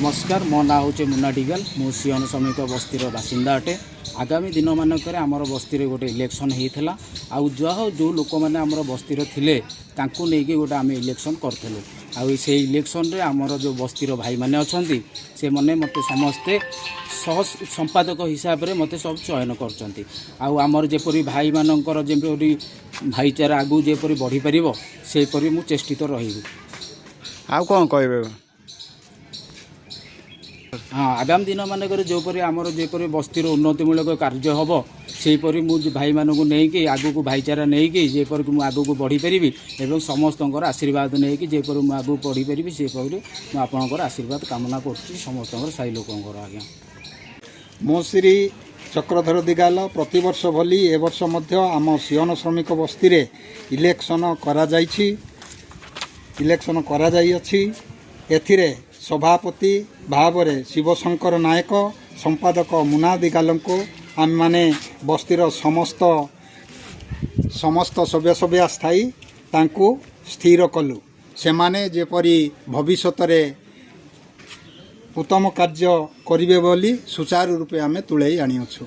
नमस्कार मो ना हूँ मुन्ना डिगल मु सिंहन श्रमिक बस्तीर बासिंदा अटे। आगामी दिन मानक आमर बस्ती गोटे इलेक्शन होता आउ जो लोक मैंने आमर बस्तीर थिले तांकु नेकी गोटे आम इलेक्शन करूँ आउ से इलेक्शन रे आमर जो बस्तीर भाई मैंने अच्छा से मैंने मत समस्ते सह संपादक हिसाब से मत सब चयन कर आमर जेपरी भाई मानकर जेपरी भाईचारा आगु जेपरी बढ़ी पार सेपरी मु चेष्टित रही। आउ कौन कहे हाँ आगामी दिन मानक जोपरी आमर जेपरी बस्तीर उन्नतिमूलक कार्य हम सेपरी मु भाई मानक नहीं आगु को भाईचारा नहीं जेपरी मुझे आगु को बढ़ी पारि एवं समस्त आशीर्वाद नहीं जेपरी मुझे आगु बढ़ी पारि सेपरी मुझे आपणकर आशीर्वाद कामना कर समस्त साई लोक आज्ञा। मो श्री चक्रधर दिगाल प्रतिवर्ष भली ए वर्ष मध्य आम सिंहन श्रमिक बस्ती रे इलेक्शन करा जाई अछि। एथिरे सभापति भाव में शिवशंकर नायक संपादक मुना दिगाल को आम माने बस्तीर समस्त सभ्य स्थायी तांकु स्थिर कलु से माने जेपरी भविष्य में उत्तम कार्य करिवे बोली सुचारू रूपे आमे तुलाई आनिअछु।